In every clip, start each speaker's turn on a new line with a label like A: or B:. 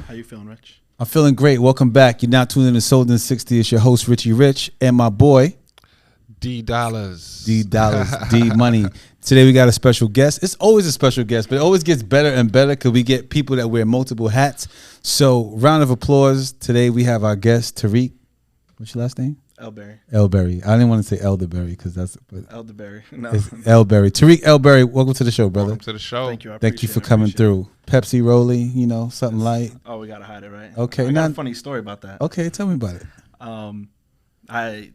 A: How you feeling, Rich?
B: I'm feeling great. Welcome back. You're now tuned in to Sold in 60. It's your host, Richie Rich, and my boy,
C: D Dollars,
B: D Money. Today we got a special guest. It's always a special guest, but it always gets better and better because we get people that wear multiple hats. So, round of applause. Today we have our guest, Tariq. What's your last name?
A: Elbury.
B: Elbury. I didn't want to say Eldbury because that's
A: Eldbury. No.
B: It's Eldbury. Tariq Elbury, welcome to the show, brother.
C: Welcome to the show.
A: Thank you.
B: Thank you for coming through. Pepsi Rolly, you know, something light.
A: Oh, we gotta hide it, right?
B: Okay.
A: I got a funny story about that.
B: Okay, tell me about it.
A: I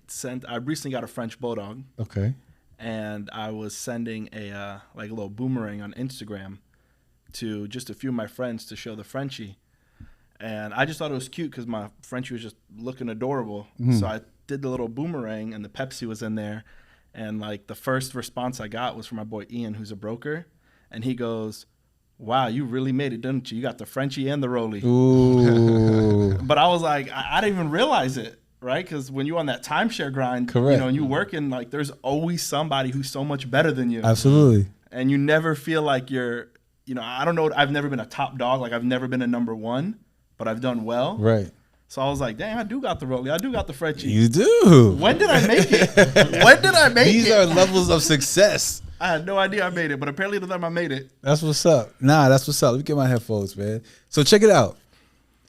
A: recently got a French bulldog.
B: Okay.
A: And I was sending a little boomerang on Instagram to just a few of my friends to show the Frenchie. And I just thought it was cute because my Frenchie was just looking adorable. So I did the little boomerang and the Pepsi was in there. And like the first response I got was from my boy Ian, who's a broker. And he goes, "Wow, you really made it, didn't you? You got the Frenchie and the Rolly."
B: Ooh.
A: But I was like, I didn't even realize it, right? Because when you're on that timeshare grind,
B: correct,
A: you know, and you working, like there's always somebody who's so much better than you.
B: Absolutely.
A: And you never feel like you're, you know, I don't know, I've never been a top dog. Like I've never been a number one, but I've done well.
B: Right. So
A: I was like, dang, I do got the Rolly. I do got the Frenchie.
B: You do.
A: When did I make it? When did I make it?
B: These are levels of success.
A: I had no idea I made it, but apparently the time I made it.
B: That's what's up. That's what's up. Let me get my headphones, man. So check it out.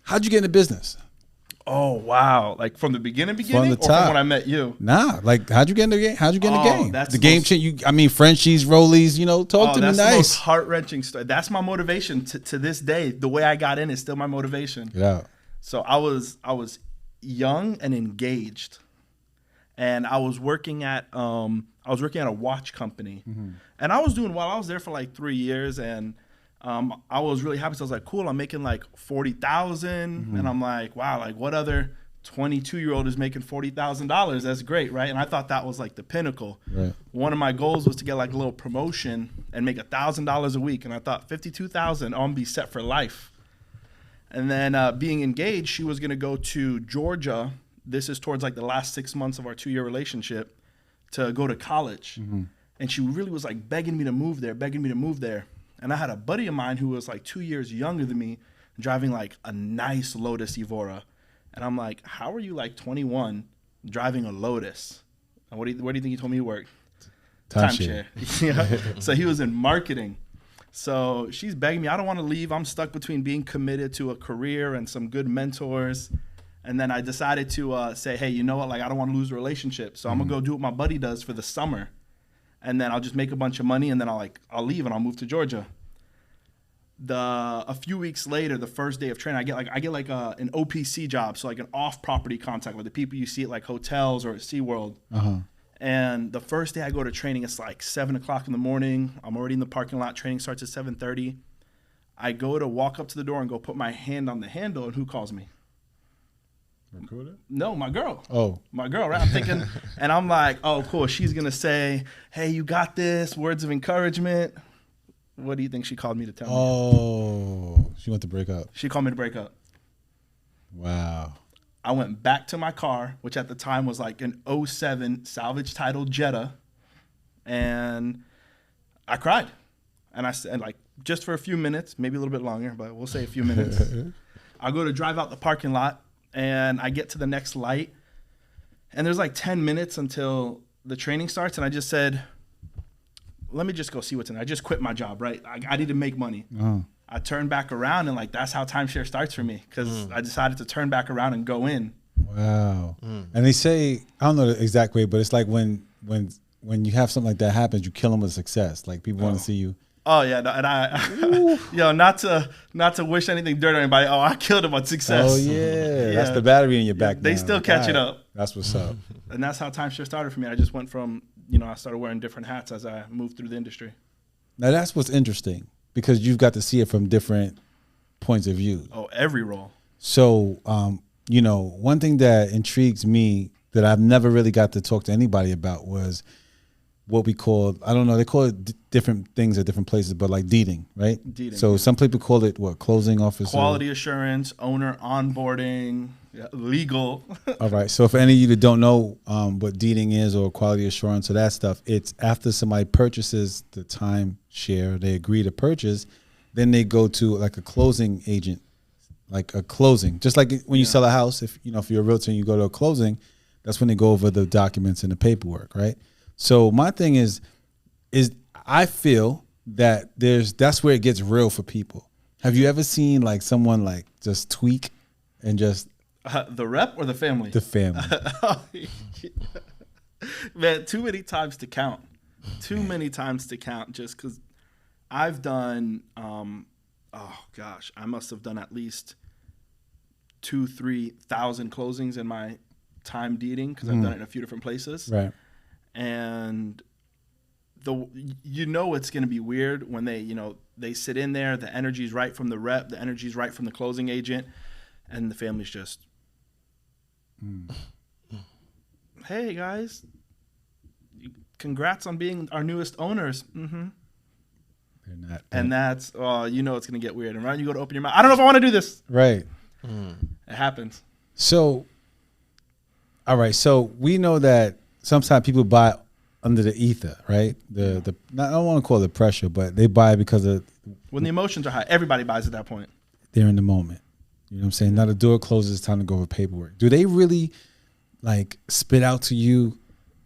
B: How'd you get into business?
A: Oh, wow. Like from the beginning?
B: From the top.
A: Or from when I met you?
B: Like how'd you get in the game? How'd you get in the game?
A: That's
B: the game change. Frenchies, Rollies, you know, talk to me nice.
A: That's the most heart-wrenching story. That's my motivation to this day. The way I got in is still my motivation.
B: Get out.
A: So I was young and engaged. And I was working at a watch company, and I was doing well. I was there for like 3 years, and I was really happy. So I was like, cool, I'm making like $40,000, and I'm like, wow, like what other 22-year-old is making $40,000? That's great, right? And I thought that was like the pinnacle.
B: Right.
A: One of my goals was to get like a little promotion and make $1,000 a week, and I thought $52,000, I'm gonna be set for life. And then being engaged, she was gonna go to Georgia. This is towards like the last 6 months of our 2-year relationship to go to college. And she really was like begging me to move there. And I had a buddy of mine who was like 2 years younger than me driving like a nice Lotus Evora. And I'm like, how are you like 21 driving a Lotus? And where do you think he told me he worked? Timeshare. Yeah. So he was in marketing. So she's begging me, I don't want to leave. I'm stuck between being committed to a career and some good mentors. And then I decided to say, hey, you know what? Like, I don't want to lose a relationship. So I'm going to go do what my buddy does for the summer. And then I'll just make a bunch of money, and then I'll leave and I'll move to Georgia. A few weeks later, the first day of training, I get an OPC job, so like an off-property contact, like the people you see at like hotels or at SeaWorld. And the first day I go to training, it's like 7 o'clock in the morning. I'm already in the parking lot. Training starts at 7:30. I go to walk up to the door and go put my hand on the handle, and who calls me?
B: Recruiter?
A: No, my girl.
B: Oh.
A: My girl, right? I'm thinking, and I'm like, oh, cool. She's going to say, hey, you got this, words of encouragement. What do you think she called me to tell me?
B: Oh, she went to break up.
A: She called me to break up.
B: Wow.
A: I went back to my car, which at the time was like an 07 salvage title Jetta, and I cried. And I said, like, just for a few minutes, maybe a little bit longer, but we'll say a few minutes. I go to drive out the parking lot, and I get to the next light, and there's like 10 minutes until the training starts, and I just said, let me just go see what's in there. I just quit my job, right? I need to make money. I turned back around, and like that's how timeshare starts for me, because I decided to turn back around and go in.
B: Wow. And they say, I don't know the exact way, but it's like when you have something like that happens, you kill them with success. Like people want to see you.
A: Oh yeah, and I, not to wish anything dirt on anybody. Oh, I killed him on success.
B: Oh yeah, that's the battery in your back.
A: They still catch it up.
B: That's what's up.
A: And that's how timeshare started for me. I just went from, I started wearing different hats as I moved through the industry.
B: Now that's what's interesting, because you've got to see it from different points of view.
A: Oh, every role. So,
B: one thing that intrigues me that I've never really got to talk to anybody about was what we call, I don't know, they call it different things at different places, but like deeding, right?
A: Deeding.
B: So some people call it what? Closing officer?
A: Quality assurance, owner onboarding, legal.
B: All right. So for any of you that don't know what deeding is or quality assurance or that stuff, it's after somebody purchases the timeshare, they agree to purchase, then they go to like a closing agent like a closing. Just like when you sell a house, if you're a realtor and you go to a closing, that's when they go over the documents and the paperwork, right? So my thing is I feel that that's where it gets real for people. Have you ever seen like someone like just tweak and just
A: the rep or the family?
B: The family.
A: Man, too many times to count. Too many times to count. Just because I've done, I must have done at least 2,000-3,000 closings in my time deeding because I've done it in a few different places.
B: Right.
A: And it's going to be weird when they sit in there. The energy's right from the rep. The energy's right from the closing agent, and the family's just, hey guys, congrats on being our newest owners. Mm-hmm.
B: They're not.
A: And that's, it's going to get weird. And right when you go to open your mouth, I don't know if I want to do this.
B: Right.
A: It happens.
B: So, all right. So we know that sometimes people buy under the ether, right? I don't want to call it pressure, but they buy because of
A: when the emotions are high. Everybody buys at that point.
B: They're in the moment. You know what I'm saying? Now the door closes, it's time to go over paperwork. Do they really like spit out to you?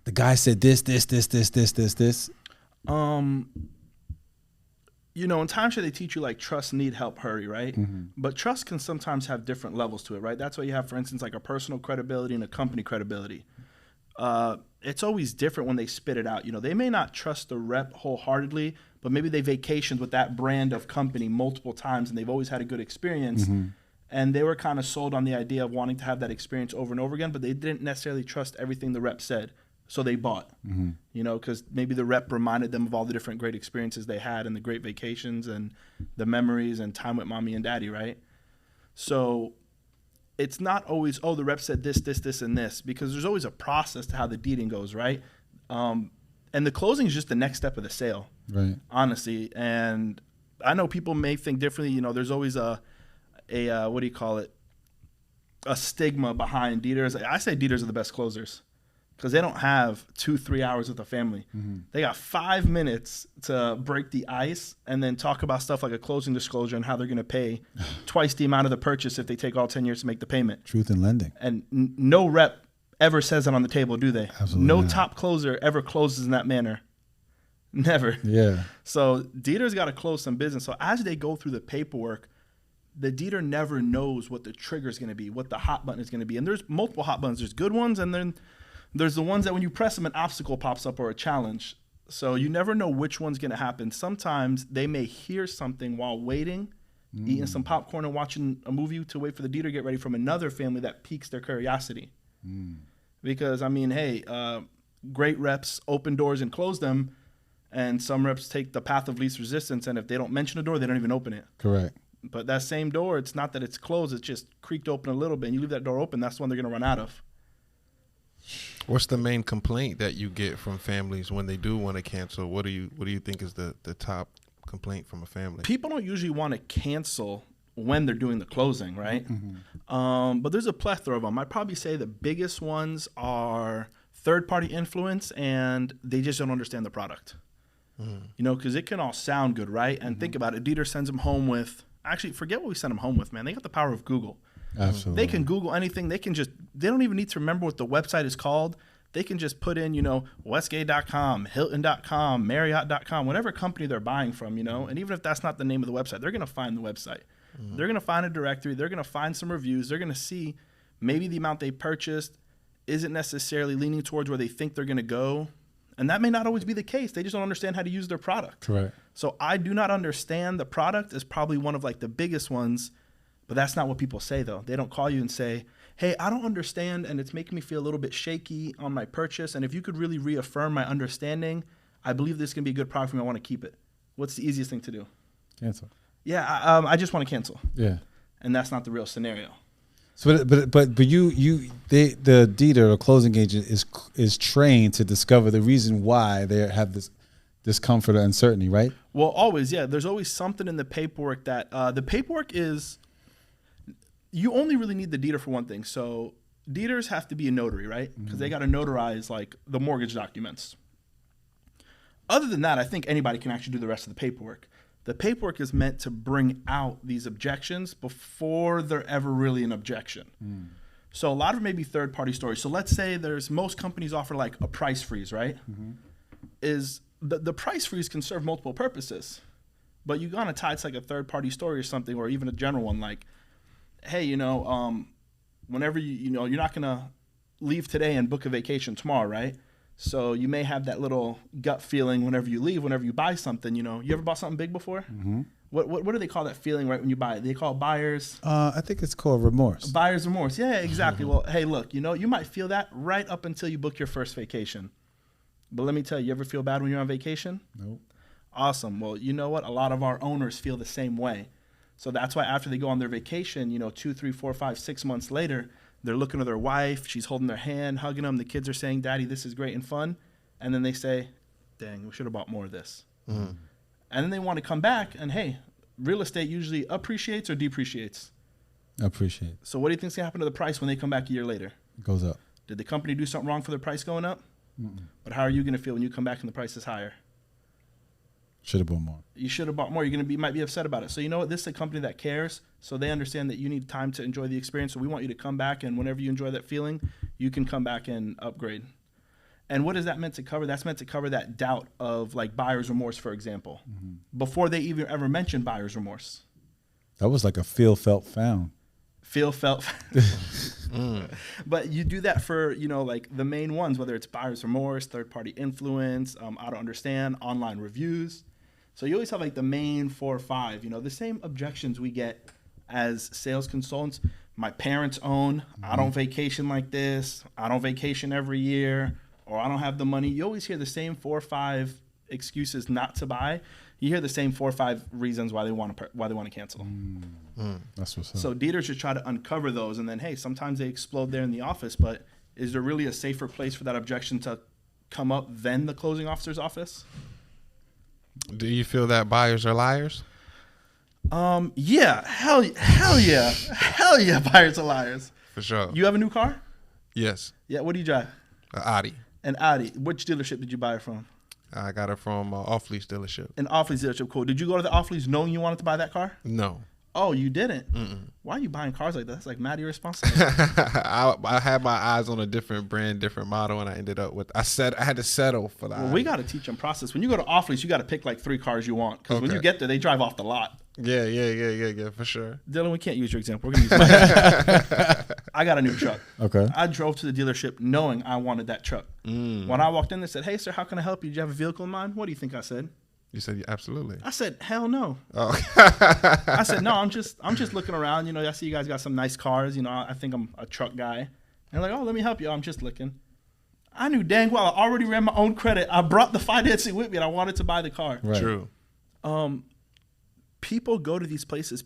B: The guy said this. In
A: timeshare they teach you like trust, need, help, hurry, right? Mm-hmm. But trust can sometimes have different levels to it, right? That's why you have, for instance, like a personal credibility and a company credibility. It's always different when they spit it out. They may not trust the rep wholeheartedly, but maybe they vacationed with that brand of company multiple times and they've always had a good experience. Mm-hmm. And they were kind of sold on the idea of wanting to have that experience over and over again, but they didn't necessarily trust everything the rep said. So they bought, because maybe the rep reminded them of all the different great experiences they had and the great vacations and the memories and time with mommy and daddy, right? So it's not always, the rep said this, and this, because there's always a process to how the deeding goes, right? And the closing is just the next step of the sale,
B: right?
A: Honestly. And I know people may think differently. There's always a stigma behind deeders. I say deeders are the best closers because they don't have 2-3 hours with the family. Mm-hmm. They got 5 minutes to break the ice and then talk about stuff like a closing disclosure and how they're going to pay twice the amount of the purchase if they take all 10 years to make the payment.
B: Truth in lending.
A: And no rep ever says that on the table, do they?
B: Absolutely
A: no
B: not.
A: Top closer ever closes in that manner. Never.
B: Yeah.
A: So deeders got to close some business. So as they go through the paperwork, the deeder never knows what the trigger is going to be, what the hot button is going to be. And there's multiple hot buttons. There's good ones, and then there's the ones that when you press them, an obstacle pops up or a challenge. So you never know which one's going to happen. Sometimes they may hear something while waiting, eating some popcorn and watching a movie to wait for the deeder to get ready from another family that piques their curiosity. Because, great reps open doors and close them, and some reps take the path of least resistance, and if they don't mention a door, they don't even open it.
B: Correct.
A: But that same door, it's not that it's closed, it's just creaked open a little bit, and you leave that door open, that's when they're going to run out of.
C: What's the main complaint that you get from families when they do want to cancel? What do you think is the top complaint from a family? People
A: don't usually want to cancel when they're doing the closing, right? Mm-hmm. But there's a plethora of them. I'd probably say the biggest ones are third-party influence, and they just don't understand the product. Because it can all sound good, right? And think about it. Deeder sends them home with, actually, forget what we sent them home with, man. They got the power of Google.
B: Absolutely.
A: They can Google anything. They don't even need to remember what the website is called. They can just put in, Westgate.com, Hilton.com, Marriott.com, whatever company they're buying from, and even if that's not the name of the website, they're going to find the website. They're going to find a directory. They're going to find some reviews. They're going to see maybe the amount they purchased isn't necessarily leaning towards where they think they're going to go. And that may not always be the case. They just don't understand how to use their product.
B: Correct.
A: So I do not understand the product is probably one of like the biggest ones, but that's not what people say though. They don't call you and say, hey, I don't understand and it's making me feel a little bit shaky on my purchase. And if you could really reaffirm my understanding, I believe this can be a good product for me. I want to keep it. What's the easiest thing to do?
B: Cancel.
A: Yeah, I just want to cancel.
B: Yeah.
A: And that's not the real scenario.
B: So, but the deeder or closing agent is trained to discover the reason why they have this discomfort or uncertainty, right?
A: Well, always, yeah. There's always something in the paperwork that the paperwork is. You only really need the deeder for one thing. So deeders have to be a notary, right? Because they got to notarize like the mortgage documents. Other than that, I think anybody can actually do the rest of the paperwork. The paperwork is meant to bring out these objections before they're ever really an objection. So a lot of maybe third-party stories. So let's say most companies offer like a price freeze, right? Is the price freeze can serve multiple purposes, but you gotta tie it to like a third-party story or something, or even a general one, like, hey, whenever you're not gonna leave today and book a vacation tomorrow, right? So you may have that little gut feeling whenever you leave, whenever you buy something. You ever bought something big before? What do they call that feeling right when you buy it? They call it buyer's.
B: I think it's called remorse.
A: Buyer's remorse. Yeah, exactly. Well, hey, look, you might feel that right up until you book your first vacation. But let me tell you, you ever feel bad when you're on vacation?
B: Nope.
A: Awesome. Well, you know what? A lot of our owners feel the same way. So that's why after they go on their vacation, 2, 3, 4, 5, 6 months later, they're looking at their wife. She's holding their hand, hugging them. The kids are saying, Daddy, this is great and fun. And then they say, dang, we should have bought more of this. And then they want to come back. And, hey, real estate usually appreciates or depreciates.
B: Appreciate.
A: So what do you think's going to happen to the price when they come back a year later?
B: It goes up.
A: Did the company do something wrong for the price going up? But how are you going to feel when you come back and the price is higher?
B: Should have bought more.
A: You should have bought more. You might be upset about it. So you know what? This is a company that cares. So they understand that you need time to enjoy the experience. So we want you to come back, and whenever you enjoy that feeling, you can come back and upgrade. And what is that meant to cover? That's meant to cover that doubt of like buyer's remorse, for example, before they even ever mention buyer's remorse.
B: That was like a feel, felt, found.
A: Feel, felt. But you do that for, like the main ones, whether it's buyer's remorse, third-party influence, I don't understand, online reviews. So you always have like the main 4 or 5, the same objections we get as sales consultants. My parents own, I don't vacation like this, I don't vacation every year, or I don't have the money. You always hear the same 4 or 5 excuses not to buy. You hear the same 4 or 5 reasons why they want to cancel.
B: That's what's up.
A: So dealers should try to uncover those, and then, hey, sometimes they explode there in the office, but is there really a safer place for that objection to come up than the closing officer's office?
C: Do you feel that buyers are liars?
A: Yeah, hell yeah. Hell yeah, buyers are liars.
C: For sure.
A: You have a new car?
C: Yes.
A: Yeah, what do you drive?
C: Audi.
A: An Audi. Which dealership did you buy it from?
C: I got it from off-lease dealership.
A: An off-lease dealership, cool. Did you go to the off-lease knowing you wanted to buy that car?
C: No.
A: Oh, you didn't? Why are you buying cars like that? That's like mad irresponsible.
C: I had my eyes on a different brand, different model, and I ended up with. I had to settle for that.
A: Well, we got to teach them process. When you go to off-lease, you got to pick like 3 cars you want, because when you get there, they drive off the lot.
C: Yeah, for sure.
A: Dylan, we can't use your example. We're gonna use mine. I got a new truck.
B: Okay.
A: I drove to the dealership knowing I wanted that truck. When I walked in, they said, "Hey, sir, how can I help you? Do you have a vehicle in mind?" What do you think I said?
C: You said yeah, absolutely.
A: I said, "Hell no."
C: Oh.
A: I said, "No, I'm just looking around. I see you guys got some nice cars. I think I'm a truck guy." And they're like, "Oh, let me help you. I'm just looking." I knew dang well I already ran my own credit. I brought the financing with me, and I wanted to buy the car.
B: Right.
C: True.
A: People go to these places.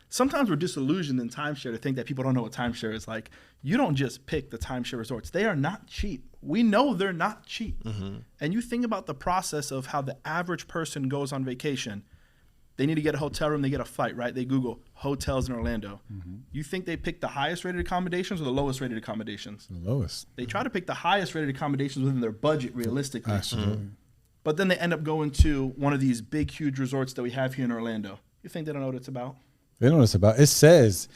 A: Sometimes we're disillusioned in timeshare to think that people don't know what timeshare is like. You don't just pick the timeshare resorts. They are not cheap. We know they're not cheap. And you think about the process of how the average person goes on vacation. They need to get a hotel room. They get a flight, right? They Google hotels in Orlando. You think they pick the highest rated accommodations or the lowest rated accommodations?
B: The lowest.
A: They try to pick the highest rated accommodations within their budget realistically.
B: Absolutely.
A: But then they end up going to one of these big, huge resorts that we have here in Orlando. You think they don't know what it's about?
B: They know what it's about. It says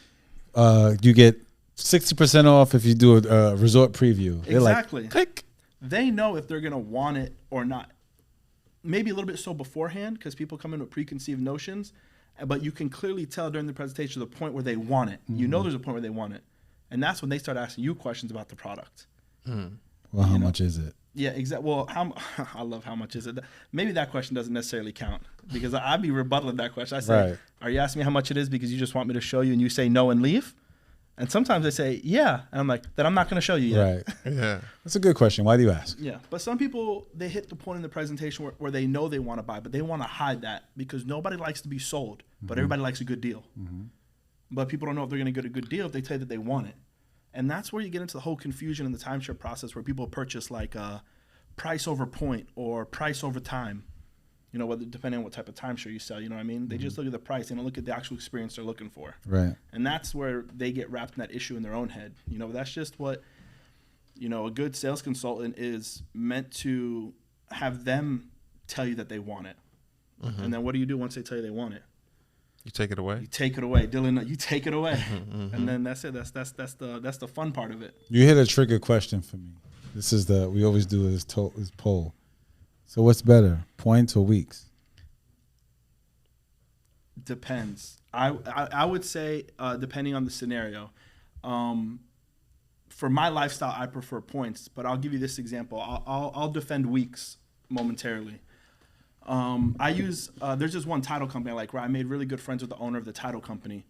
B: you get 60% off if you do a resort preview. They're
A: Exactly.
B: Like, click.
A: They know if they're going to want it or not. Maybe a little bit so beforehand, because people come in with preconceived notions, but you can clearly tell during the presentation the point where they want it. You know there's a point where they want it. And that's when they start asking you questions about the product.
B: Well, how much is it?
A: Yeah, exactly. Well, I love how much is it. Maybe that question doesn't necessarily count, because I'd be rebuttaling that question. I say,
B: Right.
A: Are you asking me how much it is because you just want me to show you, and you say no and leave? And sometimes they say, yeah. And I'm like, then I'm not going to show you yet.
B: Right.
C: Yeah.
B: That's a good question. Why do you ask?
A: Yeah. But some people, they hit the point in the presentation where they know they want to buy, but they want to hide that because nobody likes to be sold, but everybody likes a good deal. But people don't know if they're going to get a good deal if they tell you that they want it. And that's where you get into the whole confusion in the timeshare process, where people purchase like price over point or price over time. Whether depending on what type of timeshare you sell, you know what I mean? They just look at the price. They don't look at the actual experience they're looking for.
B: Right.
A: And that's where they get wrapped in that issue in their own head. That's just what, a good sales consultant is meant to have them tell you that they want it. And then what do you do once they tell you they want it?
C: You take it away.
A: You take it away, Dillan. You take it away, and then that's it. That's the fun part of it.
B: You hit a trigger question for me. This is we always do this poll. So what's better, points or weeks?
A: Depends. I would say depending on the scenario. For my lifestyle, I prefer points, but I'll give you this example. I'll defend weeks momentarily. I use there's just one title company I like, where I made really good friends with the owner of the title company,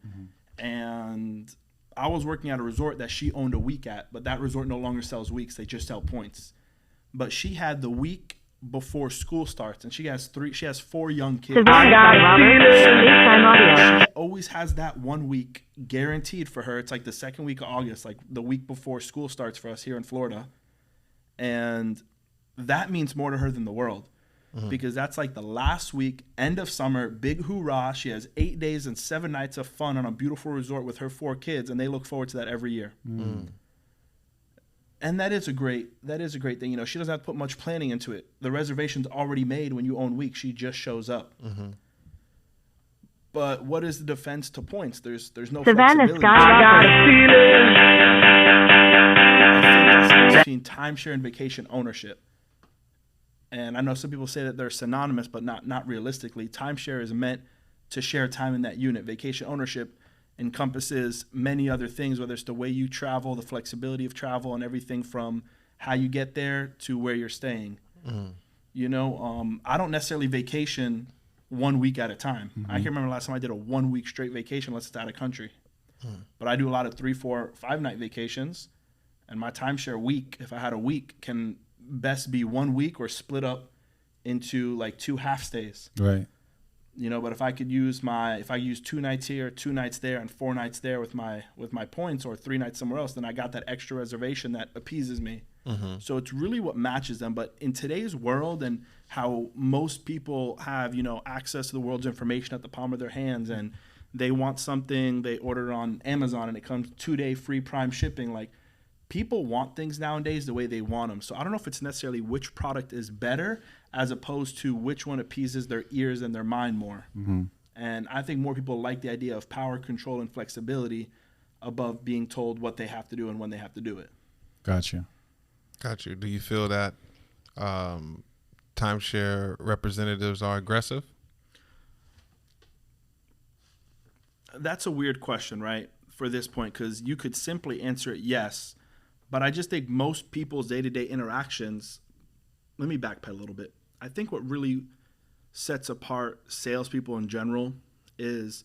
A: and I was working at a resort that she owned a week at, but that resort no longer sells weeks; they just sell points. But she had the week before school starts, and she has 4 young kids. She always has that 1 week guaranteed for her. It's like the second week of August, like the week before school starts for us here in Florida, and that means more to her than the world. Because that's like the last week, end of summer, big hoorah. She has 8 days and 7 nights of fun on a beautiful resort with her 4 kids, and they look forward to that every year. And that is a great thing. You know, she doesn't have to put much planning into it. The reservation's already made when you own weeks. She just shows up. But what is the defense to points? There's no flexibility. Between timeshare and vacation ownership. And I know some people say that they're synonymous, but not realistically. Timeshare is meant to share time in that unit. Vacation ownership encompasses many other things, whether it's the way you travel, the flexibility of travel, and everything from how you get there to where you're staying. You know, I don't necessarily vacation 1 week at a time. I can't remember last time I did a 1 week straight vacation unless it's out of country. But I do a lot of 3, 4, 5 night vacations, and my timeshare week, if I had a week, can best be 1 week or split up into like 2 half stays.
B: Right.
A: You know, but if I use 2 nights here, 2 nights there, and 4 nights there with my points, or 3 nights somewhere else, then I got that extra reservation that appeases me. So it's really what matches them. But in today's world, and how most people have, you know, access to the world's information at the palm of their hands, and they want something, they order it on Amazon and it comes 2-day free prime shipping. Like, people want things nowadays the way they want them. So I don't know if it's necessarily which product is better as opposed to which one appeases their ears and their mind more. And I think more people like the idea of power, control, and flexibility above being told what they have to do and when they have to do it.
B: Gotcha.
C: Got you. Do you feel that timeshare representatives are aggressive?
A: That's a weird question, right, for this point, because you could simply answer it yes. But I just think most people's day-to-day interactions, let me backpedal a little bit. I think what really sets apart salespeople in general is,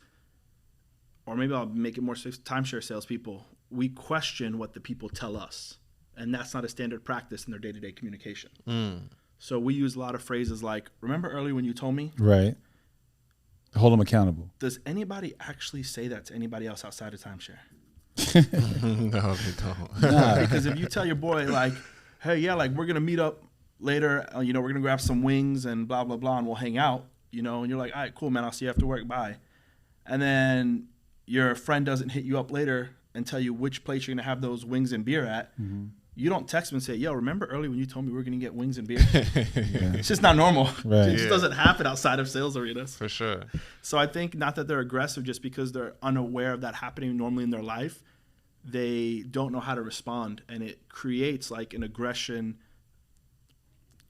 A: or maybe I'll make it more timeshare salespeople, we question what the people tell us. And that's not a standard practice in their day-to-day communication. So we use a lot of phrases like, remember earlier when you told me?
B: Right. Hold them accountable.
A: Does anybody actually say that to anybody else outside of timeshare?
C: No, they don't.
B: Nah.
A: Because if you tell your boy, like, hey, yeah, like, we're going to meet up later, you know, we're going to grab some wings and blah, blah, blah, and we'll hang out, you know, and you're like, all right, cool, man, I'll see you after work, bye. And then your friend doesn't hit you up later and tell you which place you're going to have those wings and beer at. You don't text him and say, yo, remember earlier when you told me we were going to get wings and beer? It's just not normal.
B: Right.
A: It just doesn't happen outside of sales arenas.
C: For sure.
A: So I think not that they're aggressive just because they're unaware of that happening normally in their life. They don't know how to respond, and it creates like an aggression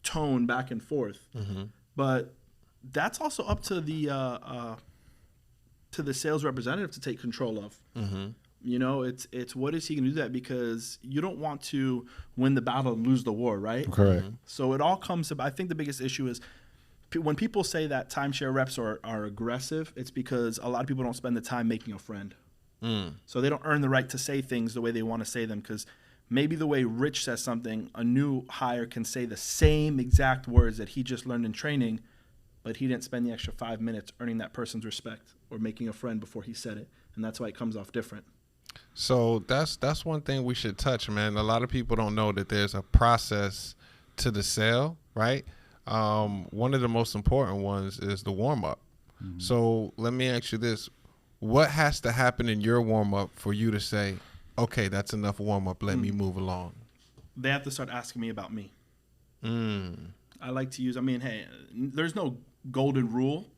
A: tone back and forth. But that's also up to the sales representative to take control of. You know, it's what is he going to do that, because you don't want to win the battle and lose the war, right?
B: Correct.
A: So it all comes about, I think the biggest issue is when people say that timeshare reps are aggressive, it's because a lot of people don't spend the time making a friend. So they don't earn the right to say things the way they want to say them, because maybe the way Rich says something, a new hire can say the same exact words that he just learned in training, but he didn't spend the extra 5 minutes earning that person's respect or making a friend before he said it. And that's why it comes off different.
C: So that's one thing we should touch, man. A lot of people don't know that there's a process to the sale, right? One of the most important ones is the warm-up. So let me ask you this. What has to happen in your warm-up for you to say, okay, that's enough warm-up, let me move along?
A: They have to start asking me about me. I like to use, hey, there's no golden rule,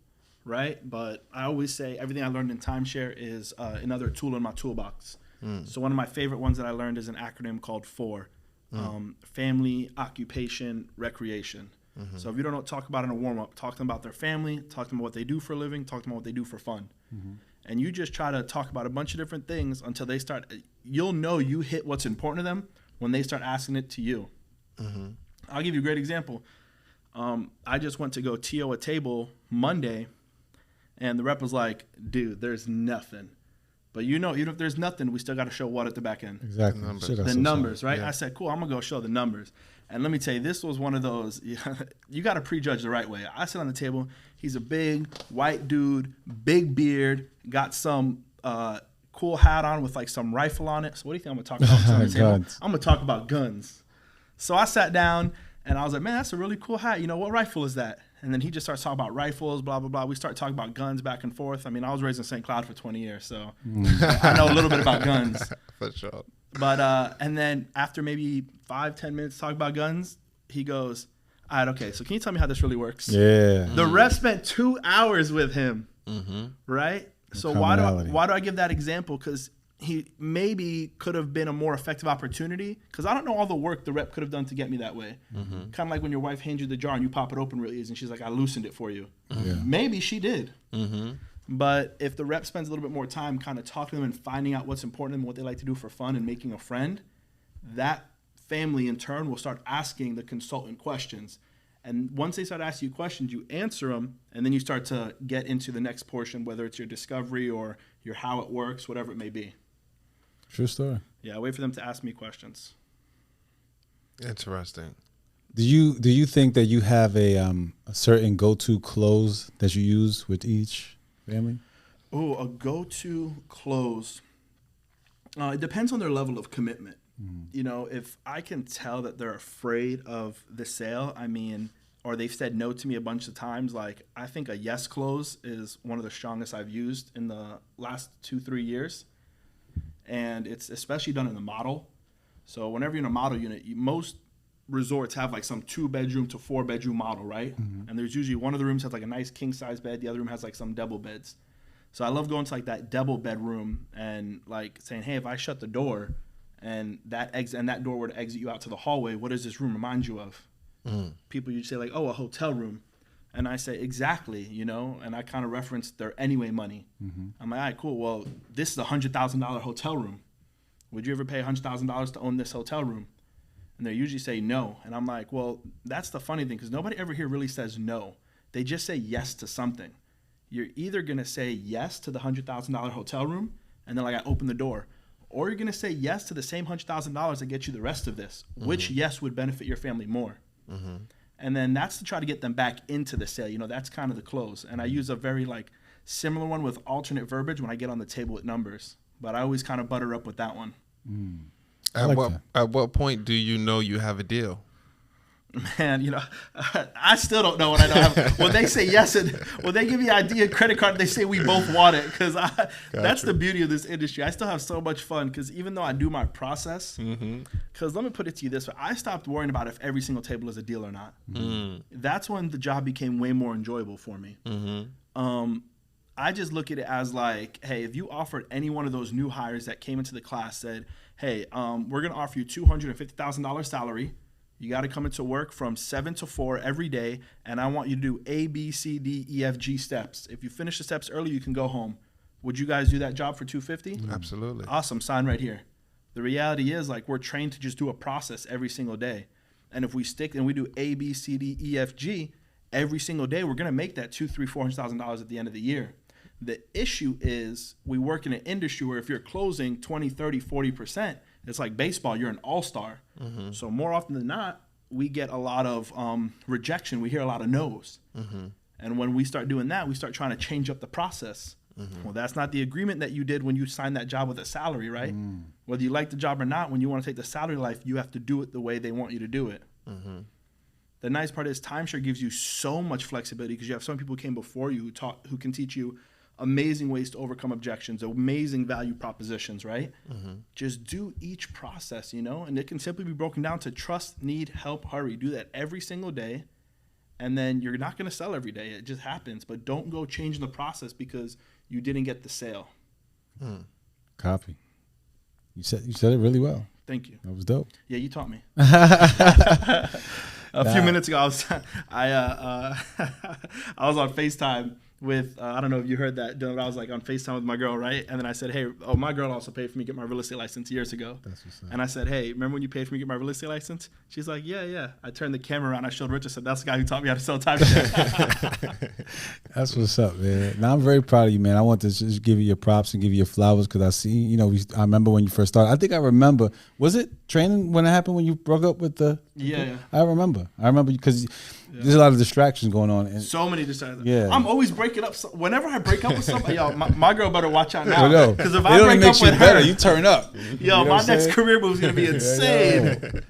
A: right? But I always say everything I learned in timeshare is another tool in my toolbox. So one of my favorite ones that I learned is an acronym called FOR. Family, occupation, recreation. So if you don't know what to talk about in a warm-up, talk to them about their family, talk to them about what they do for a living, talk to them about what they do for fun. And you just try to talk about a bunch of different things until they start, you'll know you hit what's important to them when they start asking it to you. I'll give you a great example. I just went to go TO a table Monday, and the rep was like, dude, there's nothing. But you know, even if there's nothing, we still got to show what at the back end?
B: Exactly.
A: The numbers, right?
C: Yeah.
A: I said, cool, I'm going to go show the numbers. And let me tell you, this was one of those, you got to prejudge the right way. I sit on the table. He's a big, white dude, big beard, got some cool hat on with like some rifle on it. So what do you think I'm going to talk about on the table? I'm going to talk about guns. So I sat down, and I was like, man, that's a really cool hat. You know, what rifle is that? And then he just starts talking about rifles, blah, blah, blah. We start talking about guns back and forth. I mean, I was raised in St. Cloud for 20 years, so I know a little bit about guns.
C: For sure.
A: But, and then after maybe 5-10 minutes talking about guns, he goes, all right, okay, so can you tell me how this really works?
B: Yeah.
A: The rep spent 2 hours with him, right? So why do I give that example? Because he maybe could have been a more effective opportunity, because I don't know all the work the rep could have done to get me that way. Kind of like when your wife hands you the jar and you pop it open really easy and she's like, I loosened it for you. Maybe she did. But if the rep spends a little bit more time kind of talking to them and finding out what's important to them, what they like to do for fun and making a friend, that family in turn will start asking the consultant questions. And once they start asking you questions, you answer them, and then you start to get into the next portion, whether it's your discovery or your how it works, whatever it may be.
B: True story.
A: Yeah, I wait for them to ask me questions.
C: Interesting.
B: Do you think that you have a certain go-to close that you use with each family?
A: Oh, a go-to close. It depends on their level of commitment. You know, if I can tell that they're afraid of the sale, I mean, or they've said no to me a bunch of times, like I think a yes close is one of the strongest I've used in the last 2-3 years. And it's especially done in the model. So whenever you're in a model unit, most resorts have like some 2-bedroom to 4-bedroom model, right? And there's usually one of the rooms has like a nice king size bed. The other room has like some double beds. So I love going to like that double bedroom and like saying, hey, if I shut the door and that door were to exit you out to the hallway, what does this room remind you of? People usually say like, oh, a hotel room. And I say, exactly, you know, and I kind of reference their anyway money. I'm like, all right, cool. Well, this is a $100,000 hotel room. Would you ever pay $100,000 to own this hotel room? And they usually say no. And I'm like, well, that's the funny thing, because nobody ever here really says no. They just say yes to something. You're either going to say yes to the $100,000 hotel room, and then like I open the door, or you're going to say yes to the same $100,000 that gets you the rest of this. Which yes would benefit your family more? And then that's to try to get them back into the sale. You know, that's kind of the close. And I use a very like similar one with alternate verbiage when I get on the table with numbers. But I always kind of butter up with that one.
C: At what point do you know you have a deal?
A: Man, you know, I still don't know what I don't have. When they say yes, and when they give me ID and credit card, they say we both want it. Because that's the beauty of this industry. I still have so much fun because even though I do my process, because let me put it to you this way, I stopped worrying about if every single table is a deal or not. That's when the job became way more enjoyable for me. I just look at it as like, hey, if you offered any one of those new hires that came into the class, said, hey, we're going to offer you $250,000 salary. You got to come into work from 7 to 4 every day, and I want you to do A, B, C, D, E, F, G steps. If you finish the steps early, you can go home. Would you guys do that job for $250,000?
C: Absolutely.
A: Awesome. Sign right here. The reality is, like, we're trained to just do a process every single day. And if we stick and we do A, B, C, D, E, F, G every single day, we're going to make that $200,000, $300,000 at the end of the year. The issue is we work in an industry where if you're closing 20, 30, 40%, it's like baseball. You're an all-star. So more often than not, we get a lot of rejection. We hear a lot of no's. And when we start doing that, we start trying to change up the process. Well, that's not the agreement that you did when you signed that job with a salary, right? Whether you like the job or not, when you want to take the salary life, you have to do it the way they want you to do it. The nice part is timeshare gives you so much flexibility because you have some people who came before you who can teach you amazing ways to overcome objections, amazing value propositions, right? Just do each process, you know, and it can simply be broken down to trust, need, help, hurry. Do that every single day, And then you're not going to sell every day. It just happens. But don't go changing the process because you didn't get the sale.
B: Copy. You said it really well.
A: Thank you.
B: That was dope.
A: Yeah, you taught me. A few minutes ago, I was on FaceTime with I don't know if you heard that, but I was like on FaceTime with my girl, right? And then I said, hey, my girl also paid for me to get my real estate license years ago. That's what's up. And I said, hey, remember when you paid for me to get my real estate license? She's like, yeah. I turned the camera around. I showed Rich. I said, that's the guy who taught me how to sell timeshare.
B: That's what's up, man. Now, I'm very proud of you, man. I want to just give you your props and give you your flowers because I see, I remember when you first started. I think I remember, was it training when it happened when you broke up with the?
A: Yeah.
B: I remember because there's a lot of distractions going on. And
A: so many distractions.
B: Yeah.
A: I'm always breaking up. Whenever I break up with somebody, yo, my girl better watch out now. Because if I
B: break
A: up with her,
B: you turn up.
A: Yo, my next career move is going to be insane.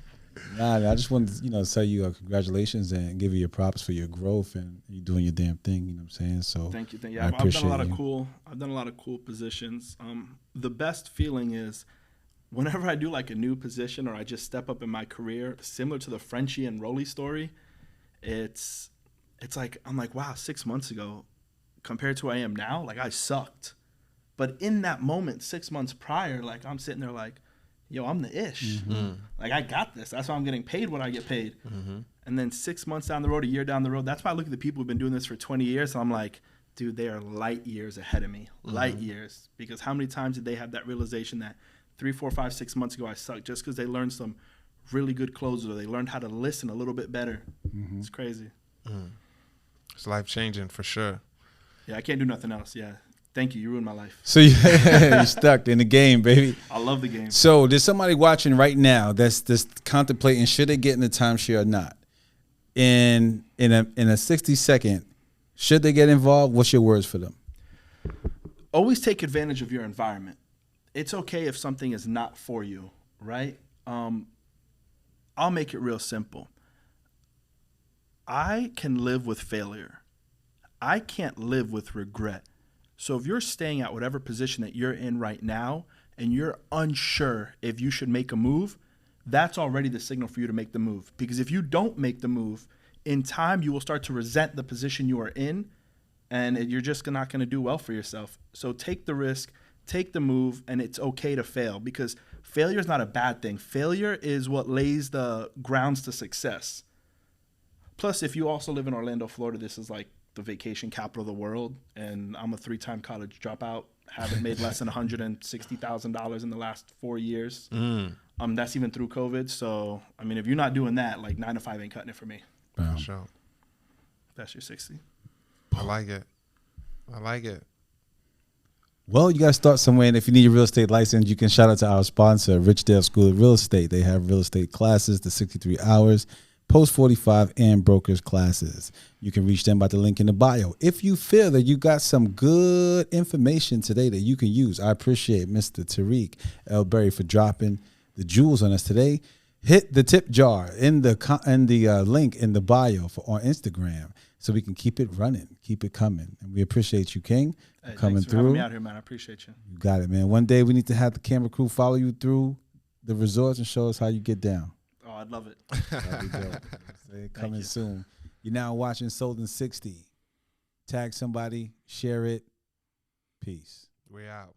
B: Nah, I just wanted to, tell you congratulations and give you your props for your growth and you doing your damn thing. You know what I'm saying? So
A: thank you. Yeah, I've done a lot of cool. I've done a lot of cool positions. The best feeling is whenever I do like a new position or I just step up in my career, similar to the Frenchie and Rolly story. It's like I'm like, wow, 6 months ago compared to who I am now, like I sucked. But in that moment, 6 months prior, like I'm sitting there like, yo, I'm the ish. Mm-hmm. Like I got this. That's why I'm getting paid when I get paid. Mm-hmm. And then 6 months down the road, a year down the road, that's why I look at the people who've been doing this for 20 years. And I'm like, dude, they are light years ahead of me. Mm-hmm. Light years. Because how many times did they have that realization that 3, 4, 5, 6 months ago I sucked just because they learned some really good closers or they learned how to listen a little bit better. Mm-hmm. It's crazy.
C: It's life changing for sure.
A: Yeah, I can't do nothing else. Yeah. Thank you. You ruined my life.
B: So you're stuck in the game, baby.
A: I love the game.
B: So there's somebody watching right now that's contemplating should they get in the timeshare or not. In a 60-second, should they get involved? What's your words for them?
A: Always take advantage of your environment. It's okay if something is not for you, right? I'll make it real simple. I can live with failure. I can't live with regret. So if you're staying at whatever position that you're in right now and you're unsure if you should make a move, that's already the signal for you to make the move. Because if you don't make the move, in time you will start to resent the position you are in and you're just not going to do well for yourself. So take the risk, take the move, and it's okay to fail because failure is not a bad thing. Failure is what lays the grounds to success. Plus, if you also live in Orlando, Florida, this is like the vacation capital of the world, and I'm a 3-time college dropout. Haven't made less than $160,000 in the last 4 years. That's even through COVID. So, I mean, if you're not doing that, like 9 to 5 ain't cutting it for me.
C: For sure.
A: That's your 60.
C: I like it.
B: Well, you got to start somewhere, and if you need your real estate license, you can shout out to our sponsor, Richdale School of Real Estate. They have real estate classes, the 63 hours, post 45, and brokers classes. You can reach them by the link in the bio. If you feel that you got some good information today that you can use, I appreciate Mr. Tariq Elbury for dropping the jewels on us today. Hit the tip jar in the link in the bio on Instagram so we can keep it running, keep it coming. And we appreciate you, King, for coming
A: thanks for
B: through.
A: having me out here, man. I appreciate you.
B: You got it, man. One day we need to have the camera crew follow you through the resorts and show us how you get down.
A: Oh, I'd love it.
B: That'd be dope. Coming soon. You're now watching Sold in 60. Tag somebody, share it. Peace.
C: We out.